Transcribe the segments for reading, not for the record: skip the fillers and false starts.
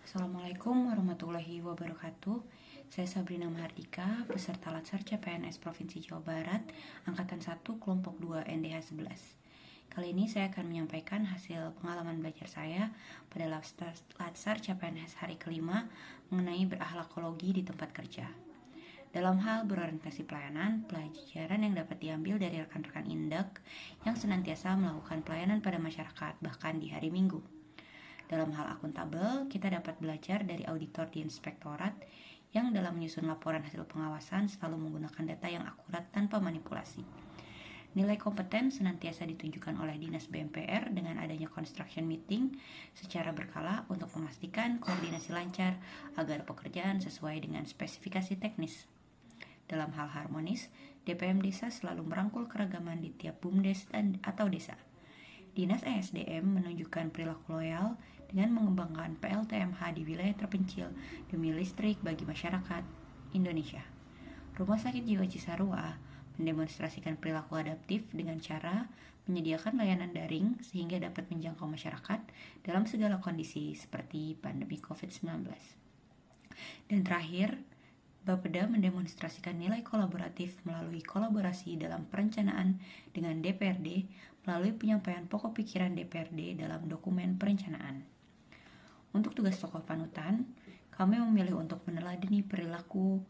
Assalamualaikum warahmatullahi wabarakatuh. Saya Sabrina Mahardika, peserta Latsar CPNS Provinsi Jawa Barat, Angkatan 1, Kelompok 2, NDH 11. Kali ini saya akan menyampaikan hasil pengalaman belajar saya pada Latsar CPNS hari kelima mengenai berakhlakologi di tempat kerja. Dalam hal berorientasi pelayanan, pelajaran yang dapat diambil dari rekan-rekan Indek yang senantiasa melakukan pelayanan pada masyarakat, bahkan di hari Minggu. Dalam hal akuntabel, kita dapat belajar dari auditor di inspektorat yang dalam menyusun laporan hasil pengawasan selalu menggunakan data yang akurat tanpa manipulasi. Nilai kompeten senantiasa ditunjukkan oleh Dinas BMPR dengan adanya construction meeting secara berkala untuk memastikan koordinasi lancar agar pekerjaan sesuai dengan spesifikasi teknis. Dalam hal harmonis, DPM Desa selalu merangkul keragaman di tiap BUMDes atau desa. Dinas ESDM menunjukkan perilaku loyal dengan mengembangkan PLTMH di wilayah terpencil demi listrik bagi masyarakat Indonesia. Rumah Sakit Jiwa Cisarua mendemonstrasikan perilaku adaptif dengan cara menyediakan layanan daring sehingga dapat menjangkau masyarakat dalam segala kondisi seperti pandemi COVID-19. Dan terakhir, Bapeda mendemonstrasikan nilai kolaboratif melalui kolaborasi dalam perencanaan dengan DPRD melalui penyampaian pokok pikiran DPRD dalam dokumen perencanaan. Untuk tugas tokoh panutan, kami memilih untuk meneladani perilaku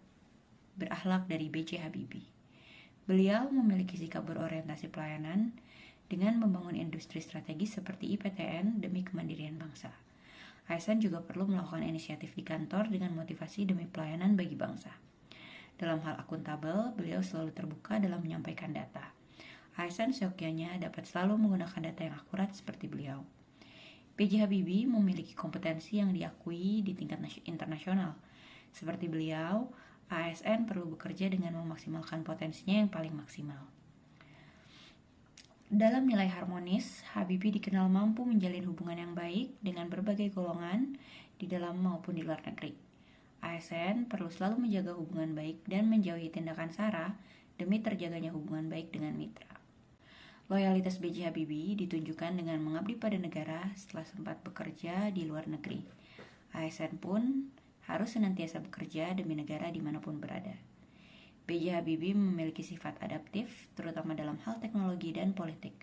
berakhlak dari B.J. Habibie. Beliau memiliki sikap berorientasi pelayanan dengan membangun industri strategis seperti IPTN demi kemandirian bangsa. ASN juga perlu melakukan inisiatif di kantor dengan motivasi demi pelayanan bagi bangsa. Dalam hal akuntabel, beliau selalu terbuka dalam menyampaikan data. ASN seyogyanya dapat selalu menggunakan data yang akurat seperti beliau. B.J. Habibie memiliki kompetensi yang diakui di tingkat internasional. Seperti beliau, ASN perlu bekerja dengan memaksimalkan potensinya yang paling maksimal. Dalam nilai harmonis, Habibie dikenal mampu menjalin hubungan yang baik dengan berbagai golongan di dalam maupun di luar negeri. ASN perlu selalu menjaga hubungan baik dan menjauhi tindakan sara demi terjaganya hubungan baik dengan mitra. Loyalitas B.J. Habibie ditunjukkan dengan mengabdi pada negara setelah sempat bekerja di luar negeri. ASN pun harus senantiasa bekerja demi negara dimanapun berada. B.J. Habibie memiliki sifat adaptif, terutama dalam hal teknologi dan politik.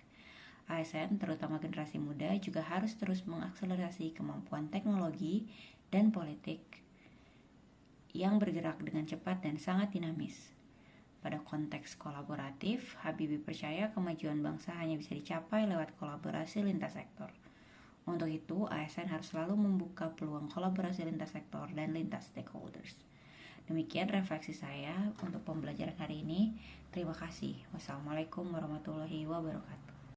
ASN, terutama generasi muda, juga harus terus mengakselerasi kemampuan teknologi dan politik yang bergerak dengan cepat dan sangat dinamis. Pada konteks kolaboratif, Habibie percaya kemajuan bangsa hanya bisa dicapai lewat kolaborasi lintas sektor. Untuk itu, ASN harus selalu membuka peluang kolaborasi lintas sektor dan lintas stakeholders. Demikian refleksi saya untuk pembelajaran hari ini. Terima kasih. Wassalamualaikum warahmatullahi wabarakatuh.